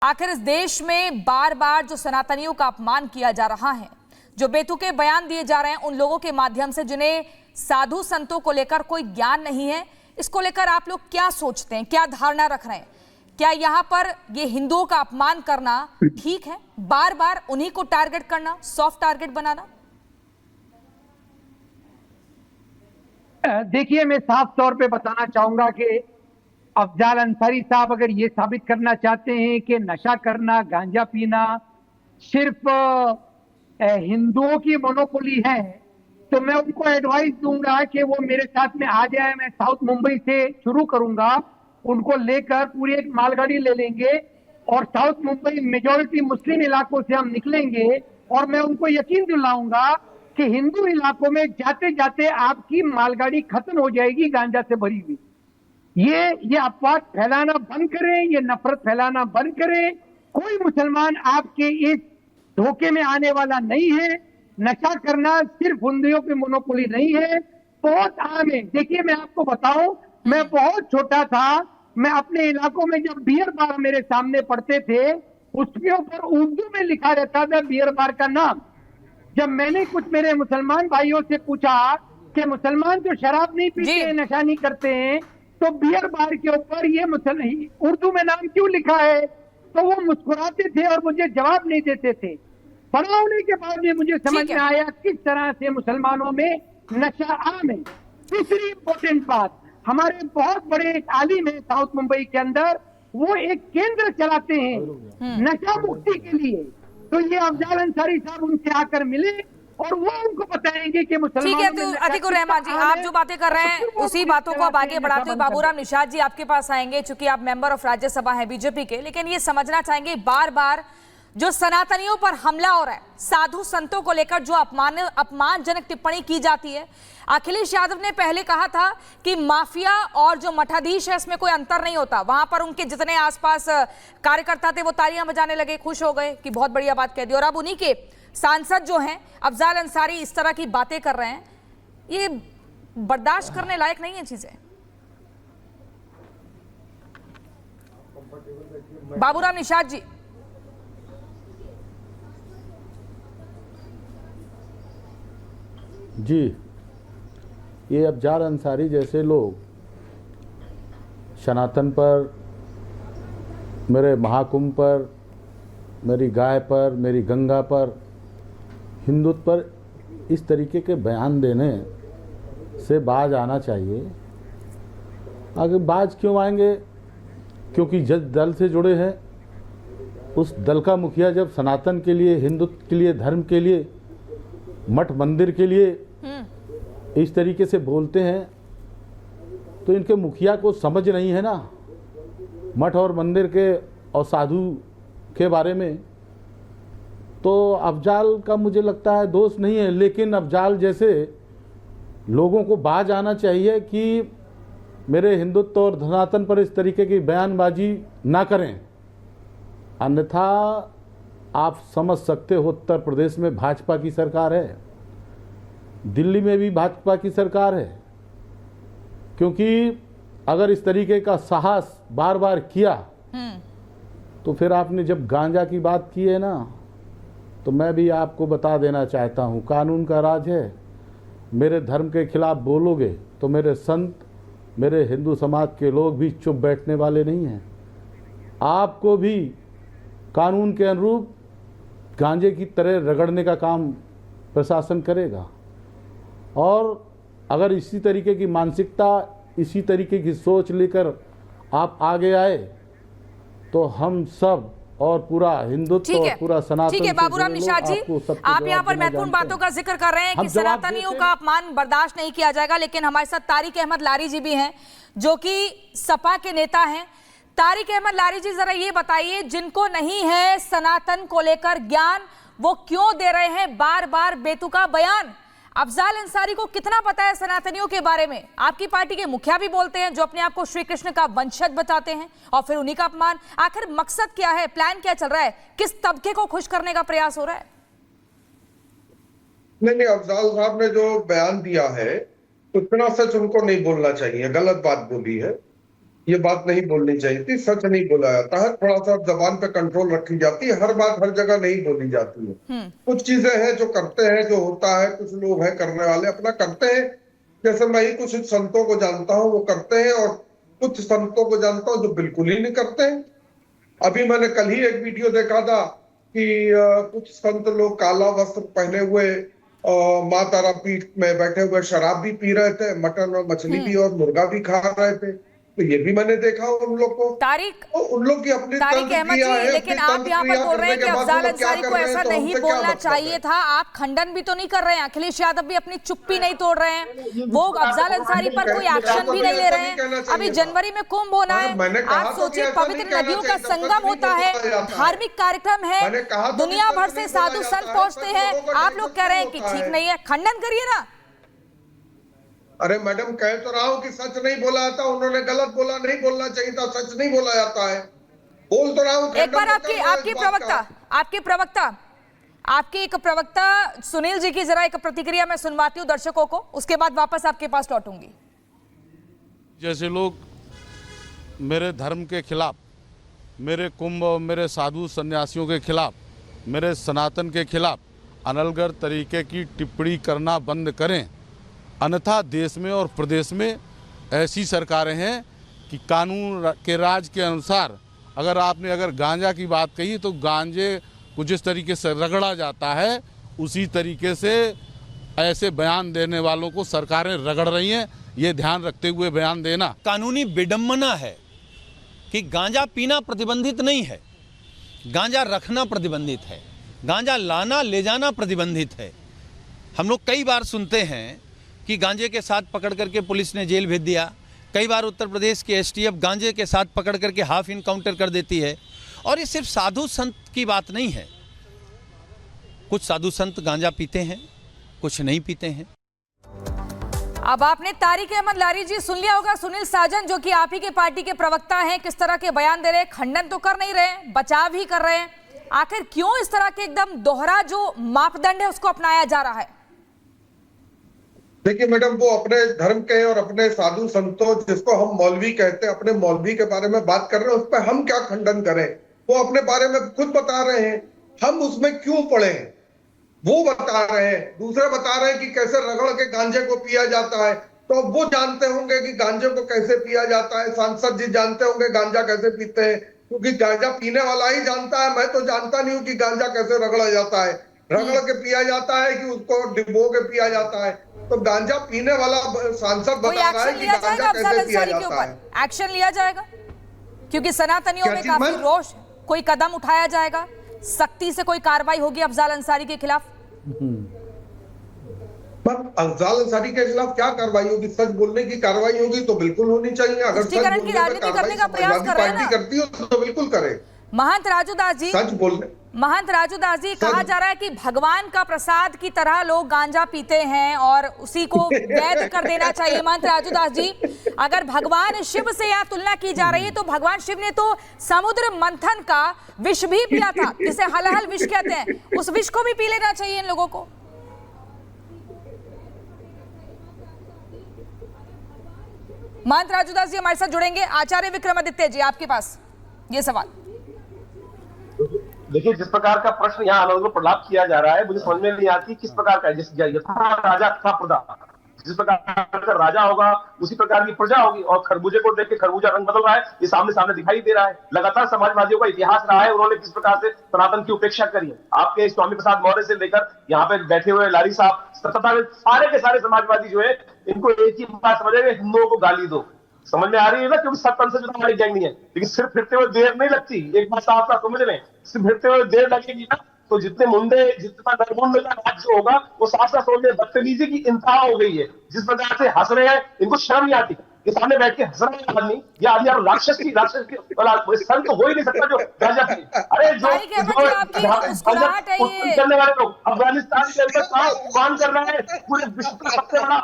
आखिर इस देश में बार बार जो सनातनियों का अपमान किया जा रहा है, जो बेतुके बयान दिए जा रहे हैं उन लोगों के माध्यम से जिन्हें साधु संतों को लेकर कोई ज्ञान नहीं है, इसको लेकर आप लोग क्या सोचते हैं, क्या धारणा रख रहे हैं? क्या यहाँ पर ये हिंदुओं का अपमान करना ठीक है? बार बार उन्हीं को टारगेट करना, सॉफ्ट टारगेट बनाना? देखिए, मैं साफ तौर पे बताना चाहूंगा कि अफजाल अंसारी साहब अगर ये साबित करना चाहते हैं कि नशा करना, गांजा पीना सिर्फ हिंदुओं की मोनोपोली है, तो मैं उनको एडवाइस दूंगा कि वो मेरे साथ में आ जाए। मैं साउथ मुंबई से शुरू करूंगा, उनको लेकर पूरी एक मालगाड़ी ले लेंगे और साउथ मुंबई मेजॉरिटी मुस्लिम इलाकों से हम निकलेंगे और मैं उनको यकीन दिलाऊंगा कि हिंदू इलाकों में जाते जाते आपकी मालगाड़ी खत्म हो जाएगी गांजा से भरी हुई। ये अफवाह फैलाना बंद करें, ये नफरत फैलाना बंद करें। कोई मुसलमान आपके इस धोखे में आने वाला नहीं है। नशा करना सिर्फ हिंदुओं की मोनोपोली नहीं है, बहुत आम है। देखिए, मैं आपको बताऊं, मैं बहुत छोटा था, मैं अपने इलाकों में जब बियर बार मेरे सामने पड़ते थे, उसके ऊपर उर्दू में लिखा रहता था बियर बार का नाम। जब मैंने कुछ मेरे मुसलमान भाइयों से पूछा कि मुसलमान तो शराब नहीं पीते हैं, नशा नहीं करते हैं, तो बियर बार के ऊपर ये उर्दू में नाम क्यों लिखा है, तो वो मुस्कुराते थे और मुझे जवाब नहीं देते थे। बड़ा होने के बाद में मुझे समझ में आया किस तरह से मुसलमानों में नशा आम है। दूसरी इंपॉर्टेंट बात, हमारे बहुत बड़े एक आलिम है साउथ मुंबई के अंदर, वो एक केंद्र चलाते हैं नशा मुक्ति के लिए। तो ये अफजाल अंसारी साहब उनसे आकर मिले और वो उनको बताएंगे कि मुसलमानों ठीक है। तो अतीकुर रहमान जी, आप जो बातें कर रहे हैं उसी बातों को अब आगे बढ़ाते हुए बाबूराम निषाद जी आपके पास आएंगे, चूंकि आप मेंबर ऑफ राज्यसभा हैं बीजेपी के। लेकिन ये समझना चाहेंगे, बार बार जो सनातनियों पर हमला हो रहा है, साधु संतों को लेकर जो अपमानजनक टिप्पणी की जाती है, अखिलेश यादव ने पहले कहा था कि माफिया और जो मठाधीश है इसमें कोई अंतर नहीं होता। वहां पर उनके जितने आसपास कार्यकर्ता थे वो तालियां बजाने लगे, खुश हो गए कि बहुत बढ़िया बात कह दी। और अब उन्हीं के सांसद जो हैं अफजाल अंसारी इस तरह की बातें कर रहे हैं, ये बर्दाश्त करने लायक नहीं है चीजें। बाबूराम निषाद जी। जी, ये अफजाल अंसारी जैसे लोग सनातन पर, मेरे महाकुंभ पर, मेरी गाय पर, मेरी गंगा पर, हिंदुत्व पर इस तरीके के बयान देने से बाज आना चाहिए। आगे बाज क्यों आएंगे? क्योंकि जिस दल से जुड़े हैं उस दल का मुखिया जब सनातन के लिए, हिंदुत्व के लिए, धर्म के लिए, मठ मंदिर के लिए इस तरीके से बोलते हैं तो इनके मुखिया को समझ नहीं है ना मठ और मंदिर के और साधु के बारे में। तो अफजाल का मुझे लगता है दोष नहीं है, लेकिन अफजाल जैसे लोगों को बाज आना चाहिए कि मेरे हिंदुत्व और सनातन पर इस तरीके की बयानबाजी ना करें। अन्यथा आप समझ सकते हो, उत्तर प्रदेश में भाजपा की सरकार है, दिल्ली में भी भाजपा की सरकार है। क्योंकि अगर इस तरीके का साहस बार बार किया तो फिर आपने जब गांजा की बात की है ना, तो मैं भी आपको बता देना चाहता हूँ, कानून का राज है। मेरे धर्म के खिलाफ बोलोगे तो मेरे संत, मेरे हिंदू समाज के लोग भी चुप बैठने वाले नहीं हैं। आपको भी कानून के अनुरूप गांजे की तरह रगड़ने का काम प्रशासन करेगा। और अगर इसी तरीके की मानसिकता, इसी तरीके की सोच लेकर आप आगे आए तो हम सब और पूरा हिंदुत्व और पूरा सनातन। ठीक है बाबूराम निषाद जी, आप यहाँ पर महत्वपूर्ण बातों का जिक्र कर रहे हैं कि सनातनियों का अपमान बर्दाश्त नहीं किया जाएगा। लेकिन हमारे साथ तारिक अहमद लारी जी भी हैं जो कि सपा के नेता हैं। तारिक अहमद लारी जी, जरा ये बताइए, जिनको नहीं है सनातन को लेकर ज्ञान, वो क्यों दे रहे हैं बार बार बेतुका बयान? अफजाल अंसारी को कितना पता है सनातनियों के बारे में? आपकी पार्टी के मुखिया भी बोलते हैं, जो अपने आप को श्री कृष्ण का वंशज बताते हैं, और फिर उन्हीं का अपमान। आखिर मकसद क्या है, प्लान क्या चल रहा है, किस तबके को खुश करने का प्रयास हो रहा है? नहीं, अफजाल साहब ने जो बयान दिया है उतना सच उनको नहीं बोलना चाहिए, गलत बात बोली है। ये बात नहीं बोलनी चाहिए थी, सच नहीं बोला जाता है, थोड़ा सा जबान पे कंट्रोल रखी जाती है, हर बात हर जगह नहीं बोली जाती है। कुछ चीजें हैं जो करते हैं, जो होता है, कुछ लोग हैं करने वाले अपना करते हैं। जैसे मैं ही कुछ संतों को जानता हूँ वो करते हैं, और कुछ संतों को जानता हूँ जो बिल्कुल ही नहीं करते हैं। अभी मैंने कल ही एक वीडियो देखा था कि कुछ संत लोग काला वस्त्र पहने हुए माँ तारापीठ में बैठे हुए शराब भी पी रहे थे, मटन और मछली भी और मुर्गा भी खा रहे थे। तो ये भी मैंने देखा उन लोग को। तारिक उन लोग की अपनी तारिक अहमद जी, लेकिन आप यहाँ पर बोल रहे हैं कि अफजाल अंसारी को ऐसा नहीं बोलना चाहिए था। आप खंडन भी तो नहीं कर रहे हैं, अखिलेश यादव भी अपनी चुप्पी नहीं तोड़ रहे हैं, वो अफजाल अंसारी पर कोई एक्शन भी नहीं ले रहे हैं। अभी जनवरी में कुंभ होना है, आप सोचिए, पवित्र नदियों का संगम होता है, धार्मिक कार्यक्रम है, दुनिया भर से साधु संत पहुंचते हैं, आप लोग कह रहे हैं कि ठीक नहीं है। खंडन करिए ना। अरे मैडम, कह तो रहा हूं कि सच नहीं बोला जाता, उन्होंने गलत बोला, नहीं बोलना चाहिए था, सच नहीं बोला जाता है, बोल तो रहा हूं। एक बार आपके एक प्रवक्ता सुनील जी की जरा एक प्रतिक्रिया मैं सुनवाती हूं दर्शकों को, उसके बाद वापस आपके पास लौटूंगी। जैसे लोग मेरे धर्म के खिलाफ, मेरे कुंभ और मेरे साधु सन्यासियों के खिलाफ, मेरे सनातन के खिलाफ अनलगर तरीके की टिप्पणी करना बंद करें, अन्यथा देश में और प्रदेश में ऐसी सरकारें हैं कि कानून के राज के अनुसार अगर गांजा की बात कही तो गांजे को जिस तरीके से रगड़ा जाता है उसी तरीके से ऐसे बयान देने वालों को सरकारें रगड़ रही हैं। ये ध्यान रखते हुए बयान देना। कानूनी विडंबना है कि गांजा पीना प्रतिबंधित नहीं है, गांजा रखना प्रतिबंधित है, गांजा लाना ले जाना प्रतिबंधित है। हम लोग कई बार सुनते हैं कि गांजे के साथ पकड़ करके पुलिस ने जेल भेज दिया, कई बार उत्तर प्रदेश के एसटीएफ गांजे के साथ पकड़ करके हाफ इनकाउंटर कर देती है। और ये सिर्फ साधु संत की बात नहीं है, कुछ साधु संत गांजा पीते हैं, कुछ नहीं पीते हैं। अब आपने तारिक अहमद लारी जी सुन लिया होगा, सुनील साजन जो कि आप ही के पार्टी के प्रवक्ता हैं, किस तरह के बयान दे रहे हैं, खंडन तो कर नहीं रहे, बचाव ही कर रहे हैं। आखिर क्यों इस तरह के एकदम दोहरा जो मापदंड है उसको अपनाया जा रहा है? देखिए मैडम, वो अपने धर्म के और अपने साधु संतों, जिसको हम मौलवी कहते हैं, अपने मौलवी के बारे में बात कर रहे हैं, उस पर हम क्या खंडन करें? वो अपने बारे में खुद बता रहे हैं, हम उसमें क्यों पड़े? वो बता रहे हैं, दूसरे बता रहे हैं कि कैसे रगड़ के गांजे को पिया जाता है। तो वो जानते होंगे कि गांजे को कैसे पिया जाता है, सांसद जी जानते होंगे गांजा कैसे पीते हैं, क्योंकि गांजा पीने वाला ही जानता है। मैं तो जानता नहीं हूँ कि गांजा कैसे रगड़ा जाता है, रगड़ के पिया जाता है कि उसको डिबो के पिया जाता है। तो गांजा पीने वाला सांसद बता रहा है कि गांजा कैसे पिया जाता है। एक्शन लिया जाएगा क्योंकि सनातनियों में काफी रोष, कोई कदम उठाया जाएगा, सख्ती से कोई कार्रवाई होगी अफजाल अंसारी के खिलाफ? पर अफजाल अंसारी के खिलाफ क्या कार्रवाई होगी? सच बोलने की कार्रवाई होगी तो बिल्कुल होनी चाहिए। अगर सच बोलने की राजनीति करने का प्रयास कर रहे हैं ना, करती हो तो बिल्कुल करे। महंत राजू दास जी, सच बोलने, महंत राजू दास जी, कहा जा रहा है कि भगवान का प्रसाद की तरह लोग गांजा पीते हैं और उसी को वैध कर देना चाहिए। महंत राजू दास जी, अगर भगवान शिव से यहाँ तुलना की जा रही है तो भगवान शिव ने तो समुद्र मंथन का विष भी पिया था, जिसे हलहल विष कहते हैं, उस विष को भी पी लेना चाहिए इन लोगों को। महंत राजू दास जी हमारे साथ जुड़ेंगे। आचार्य विक्रमादित्य जी, आपके पास ये सवाल। देखिए, जिस प्रकार का प्रश्न यहाँ अनंत को प्रलाप किया जा रहा है, मुझे समझ में नहीं आती किस प्रकार का। जिस राजा था प्रजा, जिस प्रकार का राजा होगा उसी प्रकार की प्रजा होगी। और खरबूजे को देख के खरबूजा रंग बदल रहा है, ये सामने सामने दिखाई दे रहा है। लगातार समाजवादियों का इतिहास रहा है, उन्होंने किस प्रकार से सनातन की उपेक्षा करी है। आपके स्वामी प्रसाद मौर्य से लेकर यहाँ पे बैठे हुए लारी साहब, सारे के सारे समाजवादी जो है, इनको एक ही बात समझे, हिंदुओं को गाली दो। समझ में आ रही है ना? क्योंकि सत्तन से जुड़ा हमारी गैंग नहीं है, लेकिन सिर्फ फिरते हुए देर नहीं लगती। एक बात साफ साफ समझ लें, सिर्फ फिरते हुए देर लगेगी ना तो जितना नरमुंड का राज्य होगा वो साफ साफ समझ में बदतमीजी की इंतहा हो गई है। जिस प्रकार से हंस रहे हैं, इनको शर्म नहीं आती कि सामने बैठ के हंस रहे हैं आदमी, या आदमी राक्षस की संत हो ही नहीं सकता जो गांजा पी। अरे जो करने वाले लोग अफगानिस्तान के अंदर काम कर रहे हैं, पूरे विश्व का सबसे बड़ा।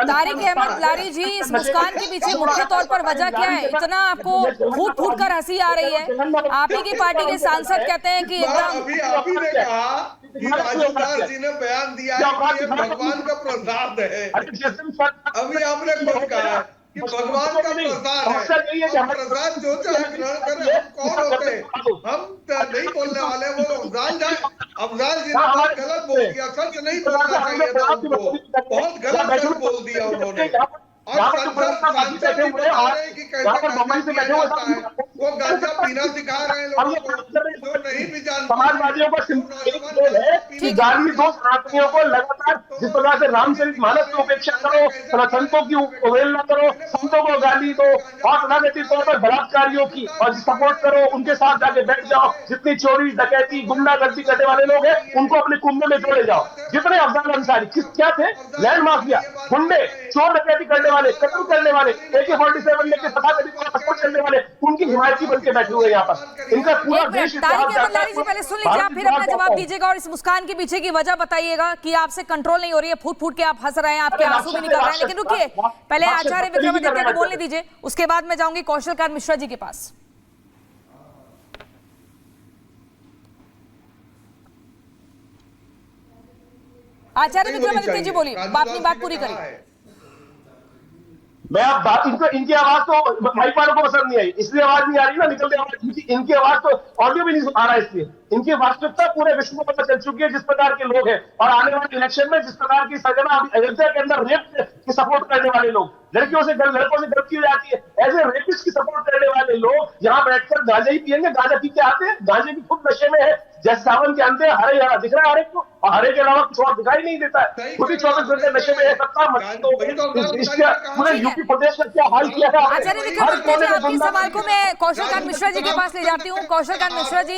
तारिक अहमद लारी जी, इस मुस्कान के पीछे मुख्य तौर पर वजह क्या है? इतना आपको फूट फूट कर हंसी आ रही है? आप ही की पार्टी के सांसद कहते हैं कि अभी ने कहा कि राजू दास जी ने बयान दिया है कि ये भगवान का प्रसाद है। अभी आपने खुद कहा कि भगवान का प्रसाद है, हम प्रसाद जो चाहे ग्रहण करें। हम कौन होते हैं? हम नहीं बोलने वाले, वो अफजाल जाए। अफजाल जी ने बहुत गलत बोल दिया, सच नहीं बोलना चाहिए था उनको, बहुत गलत सच बोल दिया उन्होंने। और सांसद जी बता रहे हैं कि कैसे गांजा पिया जाता है, वो गांजा पीना सिखा रहे हैं लोगों को, जो नहीं भी जानते। समाजवादियों को कि गाली दो सनातनियों को लगातार, जिस प्रकार से रामचरितमानस की उपेक्षा करो, संतों की अवहेलना करो, संतों को गाली दो, और राजनीतिक तौर पर बलात्कारियों की और सपोर्ट करो, उनके साथ जाके बैठ जाओ। जितनी चोरी डकैती गुंडागर्दी करने वाले लोग हैं उनको अपने कुंभ में जोड़े जाओ। जितने अफजाल अंसारी क्या थे? लैंड माफिया, गुंडे, चोर डकैती करने वाले, कत्ल करने वाले, AK-47 लेके तथाकथित सपोर्ट करने वाले, उनकी हिमायती बनके बैठे हुए यहाँ पर। इनका पूरा देश पहले सुन लीजिए, आप फिर अपना जवाब दीजिएगा और इस मुस्कान के पीछे की वजह बताइएगा कि आपसे कंट्रोल नहीं हो रही है, फूट फूट के आप हंस रहे हैं, आपके आंसू भी निकल रहे हैं। लेकिन रुकिए, पहले आचार्य विक्रमादित्य को बोलने दीजिए, उसके बाद मैं जाऊंगी कौशल कांत मिश्रा जी के पास। आचार्य विक्रमादित्य जी बोलिए, अपनी बात पूरी करिए। मैं अब बात, इनकी आवाज तो माइक वालों को पसंद नहीं आई, इसलिए आवाज नहीं आ रही ना, निकलती आवाज। इनकी आवाज तो ऑडियो भी नहीं आ रहा है, इसलिए इनकी वास्तविकता पूरे विश्व को पता चल चुकी है, जिस प्रकार के लोग हैं। और आने वाले इलेक्शन में जिस प्रकार की सजना अयोध्या के अंदर रेप की सपोर्ट करने वाले लोग, लड़कों से गलत की जाती है, ऐसे रेपिस्ट की सपोर्ट करने वाले लोग यहाँ बैठकर गांजा ही पियेंगे। गांजा पी के आते हैं, गांजे की खुद नशे में है, जैसे सावन के अंदर हरे हरा दिख रहा है हरे को, और हरे के अलावा कुछ और दिखाई नहीं देता है। खुद ही 24 घंटे नशे में है। सत्ता पूरे यूपी प्रदेश का क्या हाल किया था। आचार्य विक्रमादित्य जी, आपके सवाल को मैं कौशल कांत मिश्रा जी के पास ले जाती हूँ। कौशल कांत मिश्रा जी,